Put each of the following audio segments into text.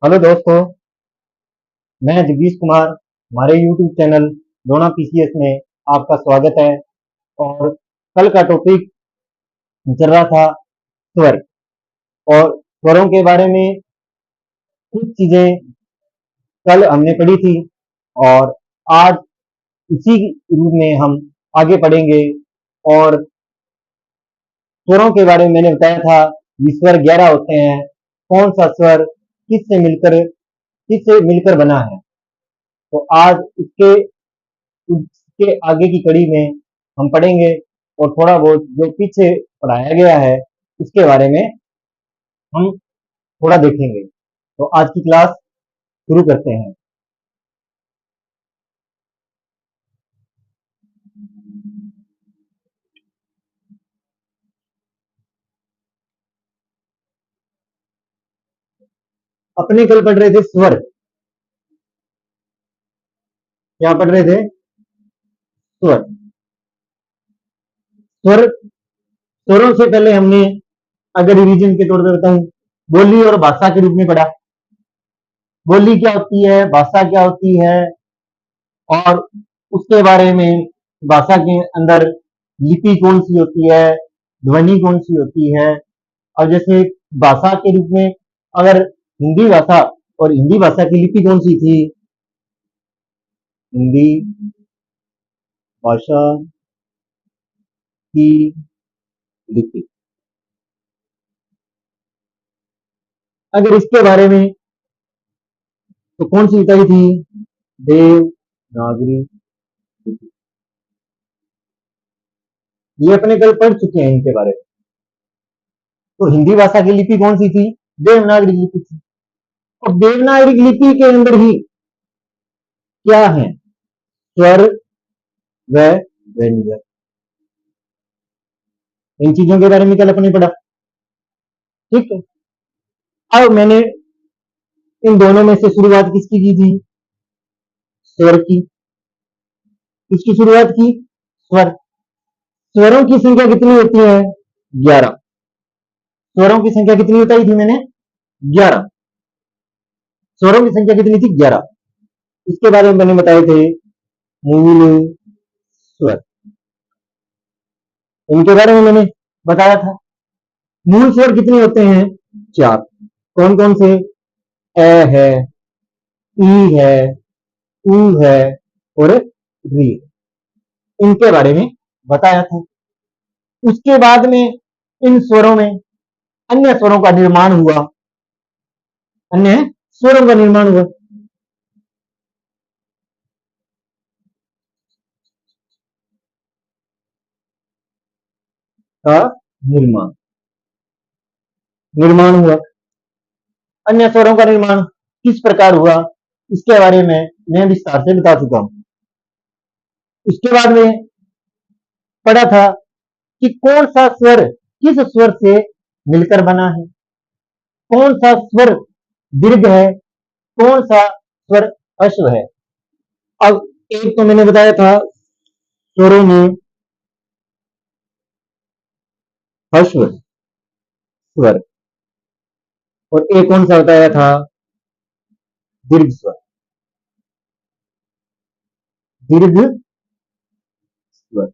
Hello दोस्तों, मैं जगदीश कुमार। हमारे यूट्यूब चैनल दोना पीसीएस में आपका स्वागत है। और कल का टॉपिक चल रहा था स्वर, और स्वरों के बारे में कुछ चीजें कल हमने पढ़ी थी, और आज इसी रूप में हम आगे पढ़ेंगे। और स्वरों के बारे में मैंने बताया था, ये स्वर 11 होते हैं। कौन सा स्वर किससे मिलकर बना है। तो आज उसके आगे की कड़ी में हम पढ़ेंगे, और थोड़ा बहुत जो पीछे पढ़ाया गया है उसके बारे में हम थोड़ा देखेंगे। तो आज की क्लास शुरू करते हैं। अपने कल पढ़ रहे थे स्वर। क्या पढ़ रहे थे? स्वर। स्वर स्वरों से पहले हमने, अगर रिवीजन के तौर पे बताऊं, बोली और भाषा के रूप में पढ़ा। बोली क्या होती है, भाषा क्या होती है, और उसके बारे में, भाषा के अंदर लिपि कौन सी होती है, ध्वनि कौन सी होती है। और जैसे भाषा के रूप में, अगर हिंदी भाषा, और हिंदी भाषा की लिपि कौन सी थी? हिंदी भाषा की लिपि। अगर इसके बारे में, तो कौन सी बताई थी? देवनागरी लिपि। ये अपने कल पढ़ चुके हैं इनके बारे में। तो हिंदी भाषा की लिपि कौन सी थी? देवनागरी लिपि थी। और देवनागरी लिपि के अंदर ही क्या है? स्वर व व्यंजन। इन चीजों के बारे में कल अपने पढ़ा। ठीक है। अब मैंने इन दोनों में से शुरुआत किसकी की थी? स्वर की। किसकी शुरुआत की? स्वर। स्वरों की संख्या कितनी होती है? 11। स्वरों की संख्या कितनी बताई थी मैंने? 11। स्वरों की संख्या कितनी थी? 11। इसके बारे में मैंने बताए थे मूल स्वर। इनके बारे में मैंने बताया था। मूल स्वर कितने होते हैं? 4। कौन कौन से? ए है, ई है, ऊ है, और री। इनके बारे में बताया था। उसके बाद में इन स्वरों में अन्य स्वरों का निर्माण हुआ। अन्य स्वरों का निर्माण हुआ। का निर्माण निर्माण हुआ। अन्य स्वरों का निर्माण किस प्रकार हुआ, इसके बारे में मैं विस्तार से बता चुका हूं। उसके बाद में पढ़ा था कि कौन सा स्वर किस स्वर से मिलकर बना है। कौन सा स्वर दीर्घ है, कौन सा स्वर अश्व है। अब एक तो मैंने बताया था स्वरों में अश्व स्वर, और एक कौन सा बताया था? दीर्घ स्वर। दीर्घ स्वर।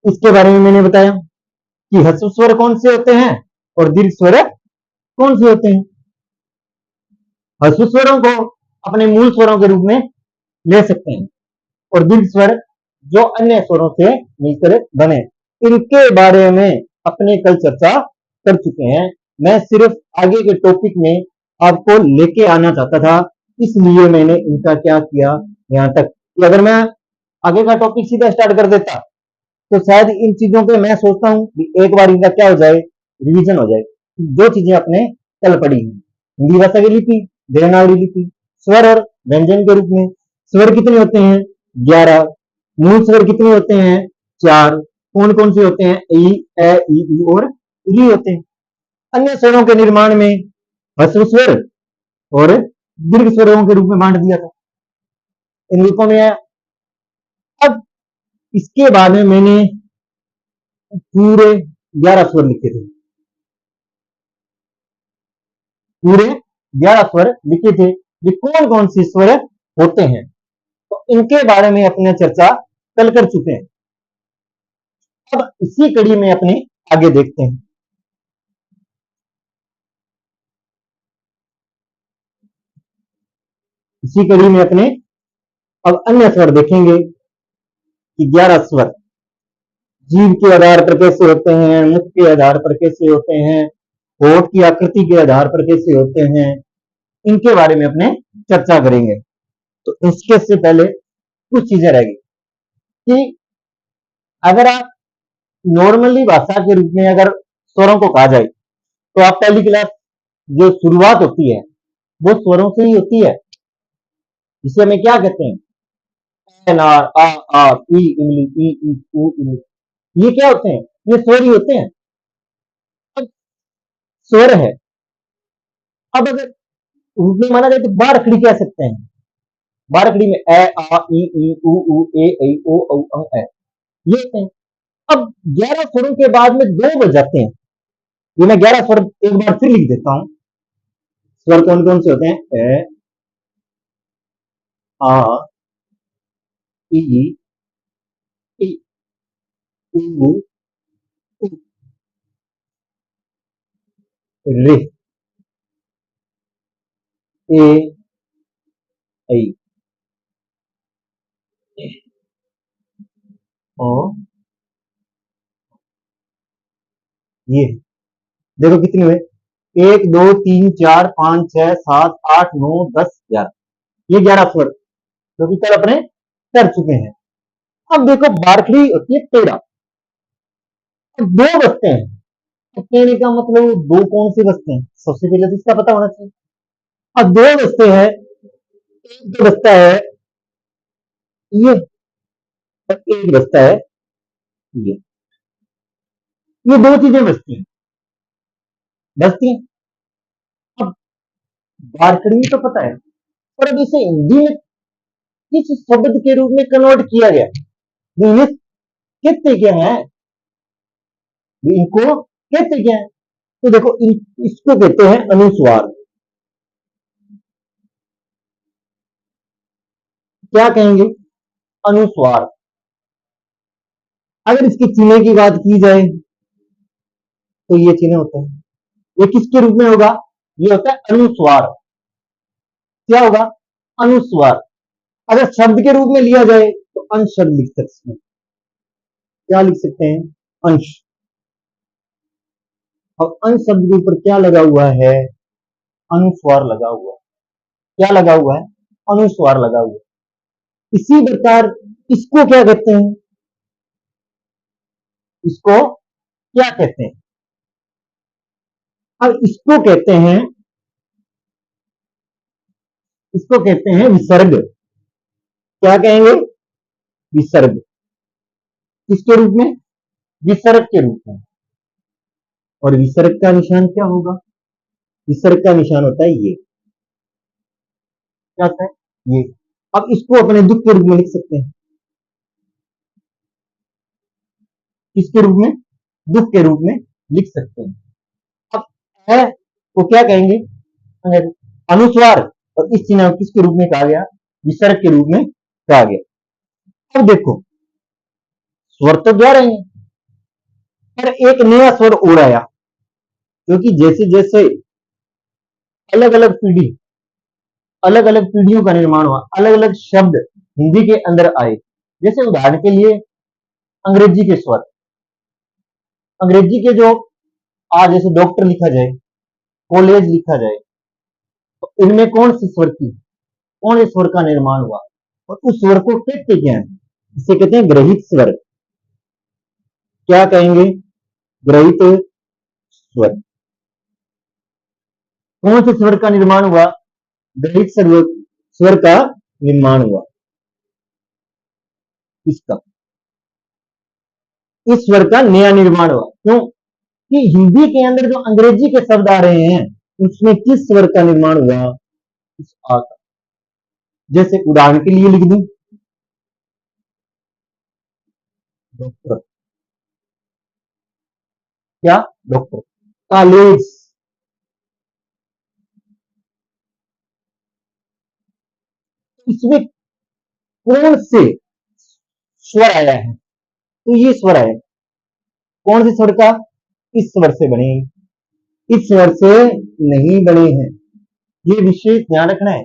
इसके बारे में मैंने बताया कि ह्रस्व स्वर कौन से होते हैं और दीर्घ स्वर कौन से होते हैं। ह्रस्व स्वरों को अपने मूल स्वरों के रूप में ले सकते हैं, और दीर्घ स्वर जो अन्य स्वरों से मिलकर बने। इनके बारे में अपने कल चर्चा कर चुके हैं। मैं सिर्फ आगे के टॉपिक में आपको लेके आना चाहता था, इसलिए मैंने इनका क्या किया यहां तक, कि अगर मैं आगे का टॉपिक सीधा स्टार्ट कर देता, तो शायद इन चीजों पे मैं सोचता हूँ कि एक बार इनका क्या हो जाए, रिवीजन हो जाए। जो चीजें अपने कल पढ़ी हैं, हिंदी भाषा की लिपि, देवनागरी लिपि, स्वर और व्यंजन के रूप में। स्वर कितने होते हैं? 11। मूल स्वर कितने होते हैं? 4। कौन कौन से होते हैं? ई, ए, ई, ऊ और री होते हैं। अन्य स्वरों के निर्माण में ह्रस्व स्वर और दीर्घ स्वरों के रूप में बांट दिया था। इन रूपों में आया। अब इसके बाद में मैंने पूरे 11 स्वर लिखे थे। पूरे 11 स्वर लिखे थे, ये कौन कौन से स्वर होते हैं, तो इनके बारे में अपने चर्चा कल कर चुके हैं। अब इसी कड़ी में अपने आगे देखते हैं। इसी कड़ी में अपने अब अन्य स्वर देखेंगे कि 11 स्वर जीभ के आधार पर कैसे होते हैं, मुख के आधार पर कैसे होते हैं, होठ की आकृति के आधार पर कैसे होते हैं, इनके बारे में अपने चर्चा करेंगे। तो इसके से पहले कुछ चीजें रहेगी कि अगर आप नॉर्मली भाषा के रूप में अगर स्वरों को कहा जाए तो आप पहली क्लास जो शुरुआत होती है वो स्वरों से ही होती है, जिसे हमें क्या कहते हैं, एन आर आ ई इमली ई ऊ इमली, ये क्या होते हैं, ये स्वर ही होते हैं। अब स्वर है, अब अगर रूप में माना जाए तो बारखड़ी कह सकते हैं, बारखड़ी में ए आ ई ऊ ए ऐ ओ औ अं ए, ये होते हैं। अब 11 स्वरों के बाद में दो बज जाते हैं, ये मैं 11 स्वर एक बार फिर लिख देता हूं। स्वर कौन कौन से होते हैं, ए आ ई इ ऊ उ रे ए ऐ ओ, ये देखो कितने हुए, 1 2 3 4 5 6 7 8 9 10 11, ये 11 स्वर जो कि कल अपने कर चुके हैं। अब देखो बारखड़ी होती है 13, अब दो बजते हैं, तो कहने का मतलब दो कौन से बजते हैं, सबसे पहले तो इसका पता होना चाहिए। अब दो बजते हैं, एक तो बजता है ये और एक बजता है ये दो चीजें बजती हैं। अब बारखड़ी तो पता है, पर अब इसे हिंदी में किस शब्द के रूप में कन्वर्ट किया गया, ये कहते क्या है, इनको कहते क्या है, तो देखो इसको कहते हैं अनुस्वार। क्या कहेंगे, अनुस्वार। अगर इसके चिन्ह की बात की जाए तो ये चिन्ह होता है, ये किसके रूप में होगा, ये होता है अनुस्वार। क्या होगा, अनुस्वार। अगर शब्द के रूप में लिया जाए तो अंश शब्द लिख सकते हैं, क्या लिख सकते हैं, अंश। और अंश शब्द के ऊपर क्या लगा हुआ है, अनुस्वार लगा हुआ है। क्या लगा हुआ है, अनुस्वार लगा हुआ है। इसी प्रकार इसको क्या कहते हैं, इसको क्या कहते हैं, अब इसको कहते हैं विसर्ग। क्या कहेंगे, विसर्ग। किसके रूप में, विसर्ग के रूप में। और विसर्ग का निशान क्या होगा, विसर्ग का निशान होता है ये, क्या होता है, ये। अब इसको अपने दुख के रूप में लिख सकते हैं, किसके रूप में, दुख के रूप में लिख सकते हैं। अब है को क्या कहेंगे, अनुस्वार, और इस चिन्ह किसके रूप में कहा गया, विसर्ग के रूप में कहा गया। अब देखो स्वर तो 11 हैं, पर एक नया स्वर और आया, क्योंकि जैसे जैसे अलग अलग पीढ़ी, अलग अलग पीढ़ियों का निर्माण हुआ, अलग अलग शब्द हिंदी के अंदर आए। जैसे उदाहरण के लिए अंग्रेजी के स्वर, अंग्रेजी के जो आज जैसे डॉक्टर लिखा जाए, कॉलेज लिखा जाए, तो इनमें कौन से स्वर की, कौन से स्वर का निर्माण हुआ, और उस स्वर को कहते क्या है, इसे कहते हैं ग्रहित स्वर। क्या कहेंगे, ग्रहित स्वर। कौन से स्वर का निर्माण हुआ, ग्रहित स्वर का निर्माण हुआ, इसका, इस स्वर का नया निर्माण हुआ। क्यों कि हिंदी के अंदर जो अंग्रेजी के शब्द आ रहे हैं उसमें किस स्वर का निर्माण हुआ, इस आ का। जैसे उदाहरण के लिए लिख दूं, डॉक्टर, क्या, डॉक्टर। कॉलेज, इसमें कौन से स्वर आया है? तो ये स्वर आया, कौन से स्वर का? इस स्वर से बने, इस स्वर से नहीं बने हैं। ये विशेष ध्यान रखना है।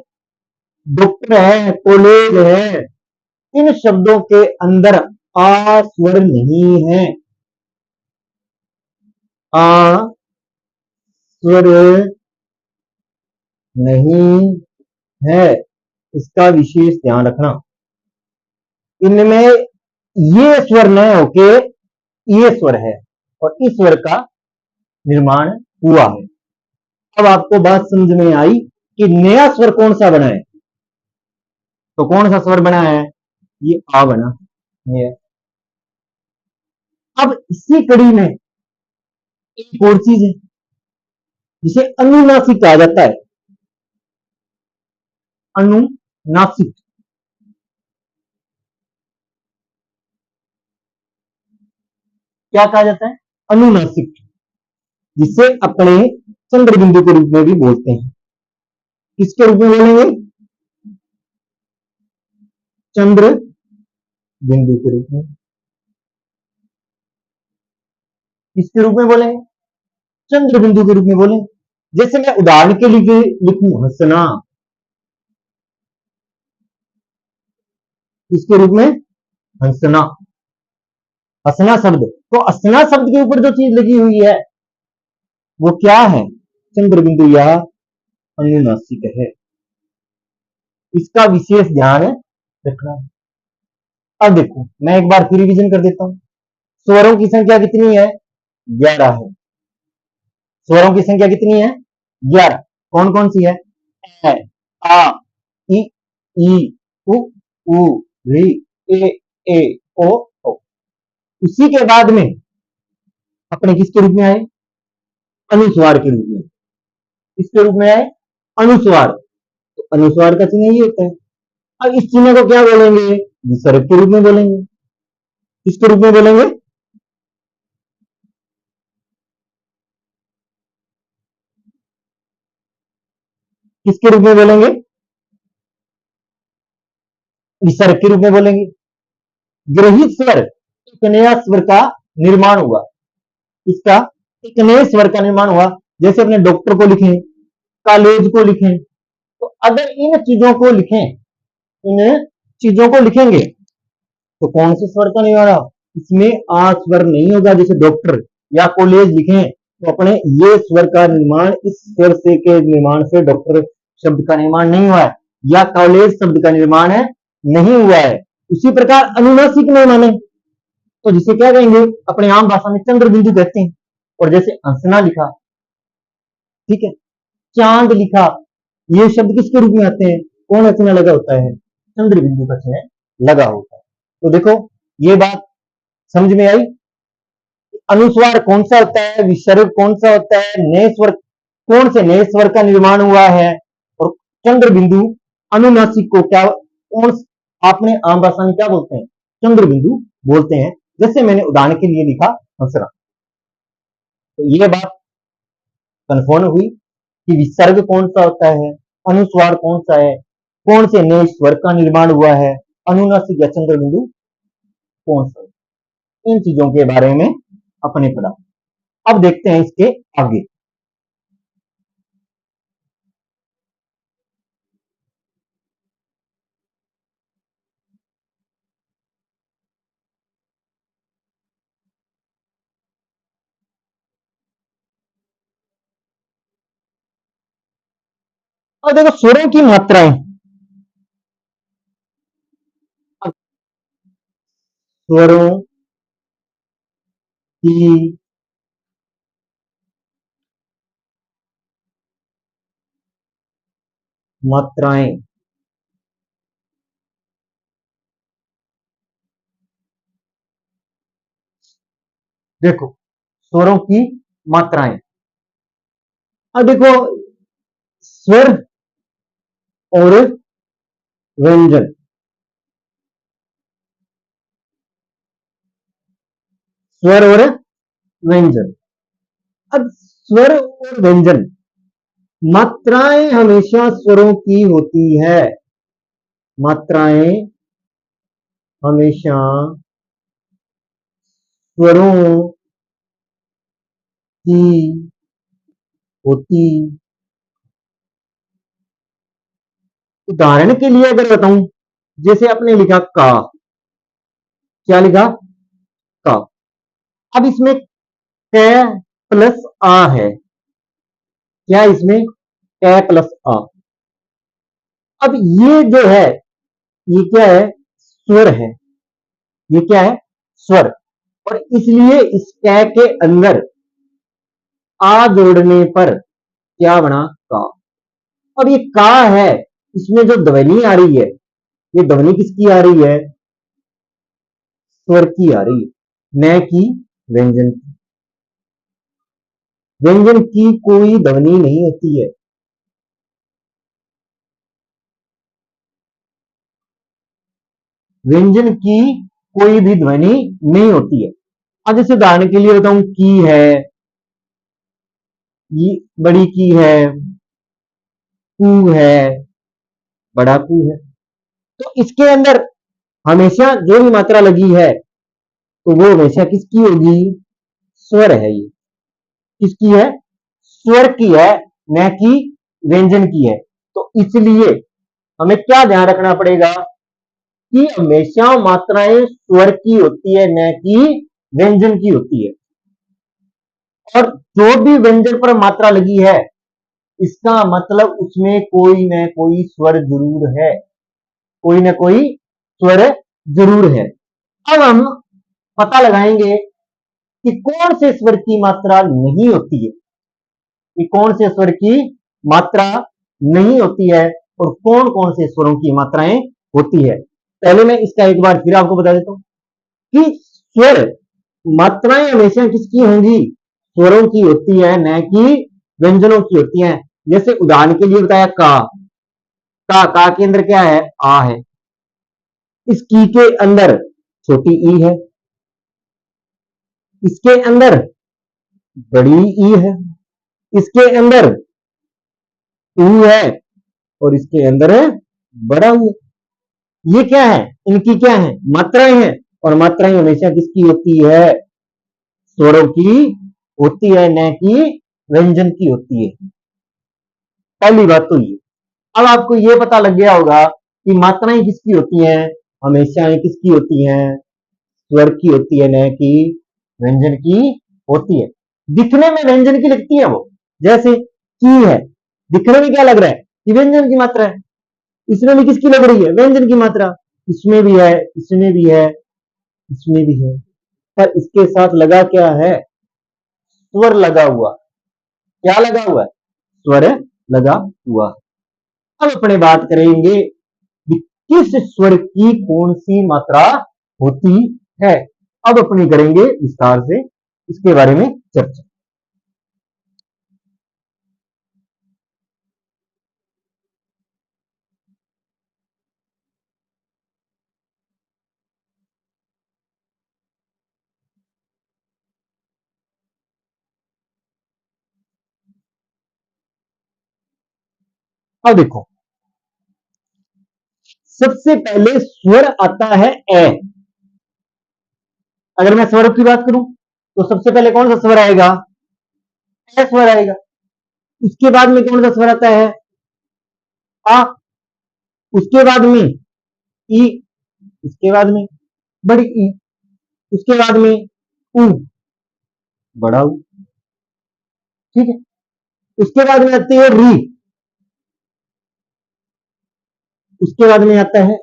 डॉक्टर है, कॉलेज है, इन शब्दों के अंदर आ स्वर नहीं है। आ स्वर नहीं है, इसका विशेष ध्यान रखना। इनमें ये स्वर न होके ये स्वर है और इस स्वर का निर्माण हुआ है। अब आपको बात समझ में आई कि नया स्वर कौन सा बना है? तो कौन सा स्वर बना है? ये आ बना। ये अब इसी कड़ी में एक और चीज है जिसे अनुनासिक कहा जाता है। अनुनासिक, क्या कहा जाता है? अनुनासिक, जिसे अपने चंद्र बिंदु के रूप में भी बोलते हैं। किसके रूप में बोलेंगे? चंद्र बिंदु के रूप में। किसके रूप में बोलेंगे? चंद्र बिंदु के रूप में बोलेंगे। जैसे मैं उदाहरण के लिए लिखूं हंसना, इसके रूप में हंसना, हंसना शब्द। तो हंसना शब्द के ऊपर जो चीज लगी हुई है वो क्या है? चंद्र बिंदु या अनुनासिक है। इसका विशेष ध्यान रखना है। अब देखो, मैं एक बार फिर रिवीजन कर देता हूं। स्वरों की संख्या कितनी है? 11 है। स्वरों की संख्या कितनी है? 11। कौन कौन सी है? ए, आ, इ, उ, री, ए, ओ। उसी के बाद में अपने किसके रूप में आए? अनुस्वार के रूप में। किसके रूप में आए? अनुस्वार। तो अनुस्वार का चिन्ह ये होता है। अब इस चिन्ह को क्या बोलेंगे? विसर्ग के रूप में बोलेंगे। किसके रूप में बोलेंगे? किसके रूप में बोलेंगे? विसर्ग के रूप में बोलेंगे। ग्रहित स्वर, एक नया स्वर का निर्माण हुआ। इसका एक नए स्वर का निर्माण हुआ। जैसे अपने डॉक्टर को लिखें, कॉलेज को लिखें, तो अगर इन चीजों को लिखें, इन चीजों को लिखेंगे तो कौन से स्वर का निर्माण होगा? इसमें आ स्वर नहीं होगा। जैसे डॉक्टर या कॉलेज लिखें तो अपने ये स्वर का निर्माण इस स्वर से के निर्माण से डॉक्टर शब्द का निर्माण नहीं हुआ है, या कॉलेज शब्द का निर्माण है नहीं हुआ है। उसी प्रकार अनुनासिक में माने तो जिसे क्या कहेंगे? अपने आम भाषा में चंद्र बिंदु कहते हैं। और जैसे हंसना लिखा, ठीक है, चांद लिखा, ये शब्द किसके रूप में आते हैं? कौन का चिन्ह लगा होता है? चंद्र बिंदु का चिन्ह लगा होता है। तो देखो, ये बात समझ में आई। अनुस्वार कौन सा होता है, विसर्ग कौन सा होता है, नए स्वर कौन से नए स्वर का निर्माण हुआ है, और चंद्र बिंदु अनुनासिक को क्या कौन आपने आम भाषा में क्या बोलते हैं? चंद्र बिंदु बोलते हैं। जैसे मैंने उदाहरण के लिए लिखा हंसना। तो ये बात कन्फर्म हुई कि विसर्ग कौन सा होता है, अनुस्वार कौन सा है, कौन से नए स्वर का निर्माण हुआ है, अनुनासिक या चंद्र बिंदु कौन सा है। इन चीजों के बारे में अपने पढ़ा। अब देखते हैं इसके आगे। और देखो स्वरों की मात्राएं। स्वरों की मात्राएं। देखो, स्वरों की मात्राएं। अब देखो, स्वर और व्यंजन। स्वर और व्यंजन। अब स्वर और व्यंजन, मात्राएं हमेशा स्वरों की होती है। मात्राएं हमेशा स्वरों की होती। उदाहरण के लिए अगर बताऊं, जैसे आपने लिखा का, क्या लिखा? का। अब इसमें क प्लस आ है, क्या इसमें? क प्लस आ। अब ये जो है, ये क्या है? स्वर है। ये क्या है? स्वर। और इसलिए इस क के अंदर आ जोड़ने पर क्या बना? का। अब ये का है, इसमें जो ध्वनि आ रही है, ये ध्वनि किसकी आ रही है? स्वर की आ रही है, न कि व्यंजन की। व्यंजन की कोई ध्वनि नहीं होती है। व्यंजन की कोई भी ध्वनि नहीं होती है। अब जैसे उदाहरण के लिए बताऊं, की है, ये बड़ी की है, कू है, बड़ा कू है। तो इसके अंदर हमेशा जो भी मात्रा लगी है, तो वो हमेशा किसकी होगी? स्वर है। ये किसकी है? स्वर की है, न कि व्यंजन की है। तो इसलिए हमें क्या ध्यान रखना पड़ेगा कि हमेशा मात्राएं स्वर की होती है, न कि व्यंजन की होती है। और जो भी व्यंजन पर मात्रा लगी है, इसका मतलब उसमें कोई न कोई स्वर जरूर है। कोई ना कोई स्वर जरूर है। अब हम पता लगाएंगे कि कौन से स्वर की मात्रा नहीं होती है, कि कौन से स्वर की मात्रा नहीं होती है और कौन कौन से स्वरों की मात्राएं होती है। पहले मैं इसका एक बार फिर आपको बता देता हूं कि स्वर मात्राएं हमेशा किसकी होंगी? स्वरों की होती है, न कि व्यंजनों की होती है। जैसे उदाहरण के लिए बताया का के अंदर क्या है? आ है। इस की के अंदर छोटी ई है, इसके अंदर बड़ी ई है, इसके अंदर ऊ है और इसके अंदर है बड़ा ऊ। ये क्या है? इनकी क्या है? मात्राएं हैं। और मात्राएं हमेशा किसकी होती है? स्वरों की होती है, न कि व्यंजन की होती है। पहली बात तो ये। अब आपको ये पता लग गया होगा कि मात्राएं किसकी होती हैं? हमेशा किसकी होती हैं? स्वर की होती है, न कि व्यंजन की होती है। दिखने में व्यंजन की लगती है वो, जैसे की है, दिखने में क्या लग रहा है? कि व्यंजन की मात्रा है। इसमें भी किसकी लग रही है? व्यंजन की मात्रा। इसमें भी है, इसमें भी है, इसमें भी है। पर इसके साथ लगा क्या है? स्वर लगा हुआ। क्या लगा हुआ है? स्वर लगा हुआ। अब अपने बात करेंगे कि किस स्वर की कौन सी मात्रा होती है। अब अपनी करेंगे विस्तार से इसके बारे में चर्चा। अब देखो, सबसे पहले स्वर आता है ए। अगर मैं स्वर की बात करूं तो सबसे पहले कौन सा स्वर आएगा? ए स्वर आएगा। उसके बाद में कौन सा स्वर आता है? आ। उसके बाद में ई। उसके बाद में बड़ी ई। उसके बाद में ऊ, बड़ा ऊ। ठीक है। उसके बाद में आती है री। उसके बाद में आता है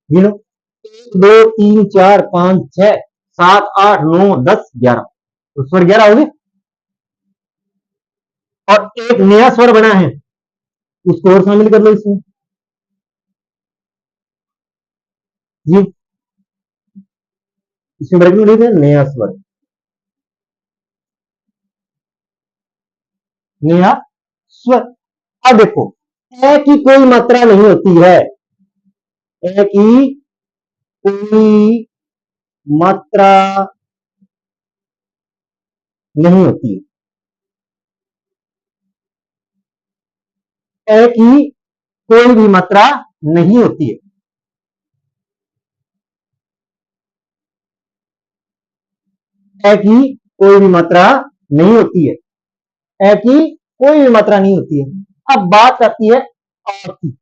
गिनो, 1 2 3 4 5 6 7 8 9 10 11। तो स्वर 11 हो गए। और एक नया स्वर बना है, उसको और शामिल कर लो इसमें। जी, इसमें ब्रैकेट में लिख दें नया स्वर। नया स्वर। अब देखो, ए की कोई मात्रा नहीं होती है। ए की कोई मात्रा नहीं होती है। ए की कोई भी मात्रा नहीं होती है। ए की कोई भी मात्रा नहीं होती है। ए की कोई भी मात्रा नहीं होती है। अब बात आती है आ की।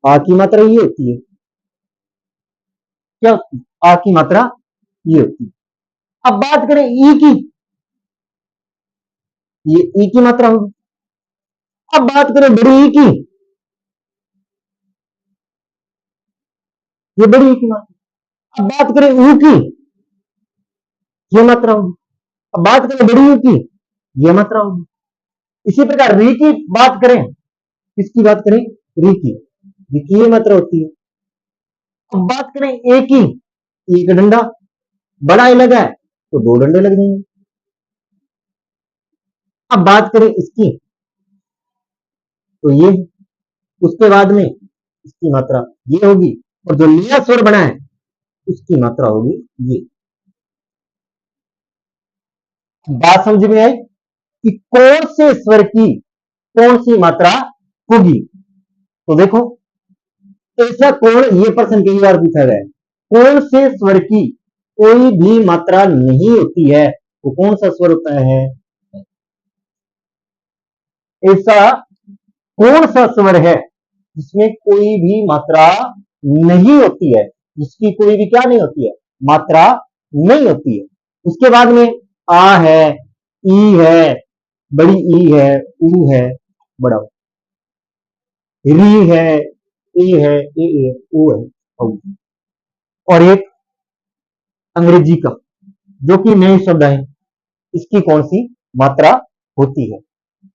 आ की मात्रा ये होती है। क्या होती है? आ की मात्रा ये होती है। अब बात करें ई की, ये ई की मात्रा होगी। अब बात करें बड़ी ई की, ये बड़ी ई की मात्रा। अब बात करें ऊ की, ये मात्रा होगी। अब बात करें बड़ी यू की, ये मात्रा होगी। इसी प्रकार री की बात करें, किसकी बात करें? री की ये मात्रा होती है। अब बात करें ए की, एक डंडा, बड़ा ए लगा है तो दो डंडे लग जाएंगे। अब बात करें इसकी, तो ये, उसके बाद में इसकी मात्रा ये होगी, और जो नया स्वर बना है उसकी मात्रा होगी ये। बात समझ में आई कि कौन से स्वर की कौन सी मात्रा होगी? तो देखो, ऐसा कौन, ये प्रश्न कई बार पूछा गया है, कौन से स्वर की कोई भी मात्रा नहीं होती है, तो कौन सा स्वर होता है? ऐसा कौन सा स्वर है जिसमें कोई भी मात्रा नहीं होती है, जिसकी कोई भी क्या नहीं होती है? मात्रा नहीं होती है। उसके बाद में आ है, ई है, बड़ी ई है, ऊ है, बड़ा री है, ए है, ए है, ओ है, औ। और एक अंग्रेजी का, जो कि नए शब्द है, इसकी कौन सी मात्रा होती है?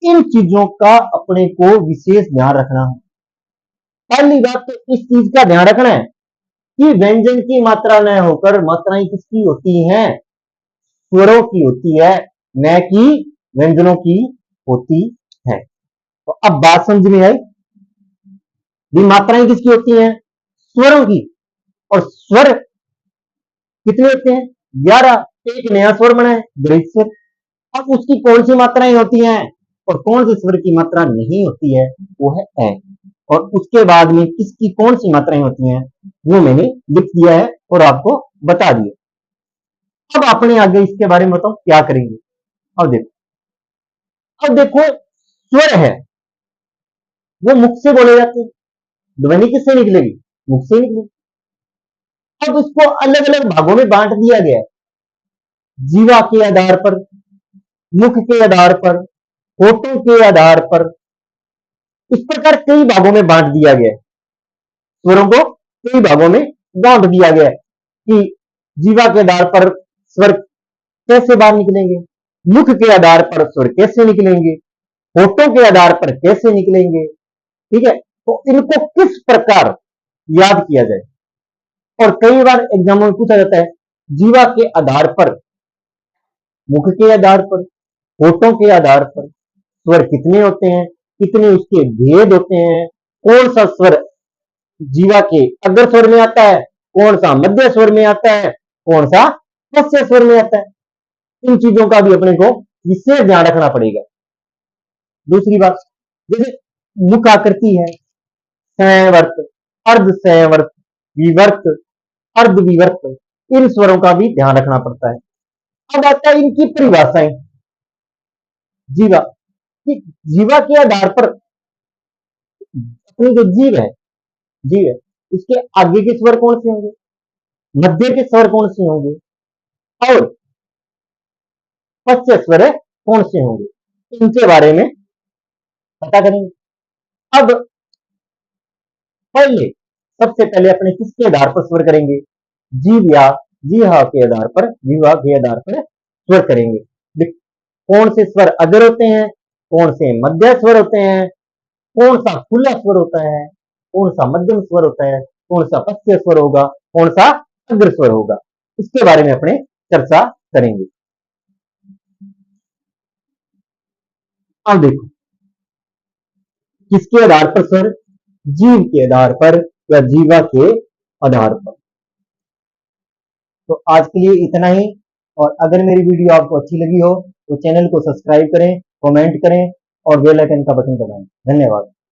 इन चीजों का अपने को विशेष ध्यान रखना है। पहली बात तो इस चीज का ध्यान रखना है कि व्यंजन की मात्रा न होकर मात्राएं किसकी होती हैं? स्वरों की होती है, न कि व्यंजनों की होती है। तो अब बात समझ में आई, मात्राएं किसकी होती हैं? स्वरों की। और स्वर कितने होते हैं? 11। एक नया स्वर बना है, गृहीत स्वर। अब उसकी कौन सी मात्राएं होती हैं और कौन से स्वर की मात्रा नहीं होती है? वो है ए। और उसके बाद में किसकी कौन सी मात्राएं होती हैं वो मैंने लिख दिया है और आपको बता दिया। अब अपने आगे इसके बारे में बताओ क्या करेंगे। अब देखो स्वर है वो मुख से बोले जाते हैं, ध्वनि किससे निकलेगी? मुख से निकलेगी। अब इसको अलग अलग भागों में बांट दिया गया है, जीवा के आधार पर, मुख के आधार पर, होठों के आधार पर, इस प्रकार कई भागों में बांट दिया गया है। स्वरों को कई भागों में बांट दिया गया है कि जीवा के आधार पर स्वर कैसे बाहर निकलेंगे, मुख के आधार पर स्वर कैसे निकलेंगे, होठों के आधार पर कैसे निकलेंगे। ठीक है, तो इनको किस प्रकार याद किया जाए। और कई बार एग्जाम में पूछा जाता है जीवा के आधार पर, मुख के आधार पर, होठों के आधार पर स्वर कितने होते हैं, कितने उसके भेद होते हैं, कौन सा स्वर जीवा के अग्र स्वर में आता है, कौन सा मध्य स्वर में आता है, कौन सा पश्च स्वर में आता है। इन चीजों का भी अपने को विशेष ध्यान रखना पड़ेगा। दूसरी बात, जैसे मुख आकृति है, संवर्त, अर्ध संवर्त, विवर्त, अर्ध विवर्त, इन स्वरों का भी ध्यान रखना पड़ता है। अब आता है इनकी परिभाषाएं। जीवा, जीवा के आधार पर अपनी जो जीव है इसके आगे के स्वर कौन से होंगे, मध्य के स्वर कौन से होंगे और पश्च स्वर कौन से होंगे, इनके बारे में पता करेंगे। अब पहले, सबसे पहले अपने किसके आधार पर स्वर करेंगे? जीव या जीहा के आधार पर, जीवा के आधार पर स्वर करेंगे। कौन से स्वर अग्र होते हैं, कौन से मध्य स्वर होते हैं, कौन सा खुला स्वर होता है, कौन सा मध्यम स्वर होता है, कौन सा पश्च स्वर होगा, कौन सा अग्र स्वर होगा, इसके बारे में अपने चर्चा करेंगे। अब देखो किसके आधार पर स्वर? जीव के आधार पर या जीवा के आधार पर। तो आज के लिए इतना ही। और अगर मेरी वीडियो आपको अच्छी लगी हो तो चैनल को सब्सक्राइब करें, कमेंट करें और बेल आइकन का बटन दबाएं। धन्यवाद।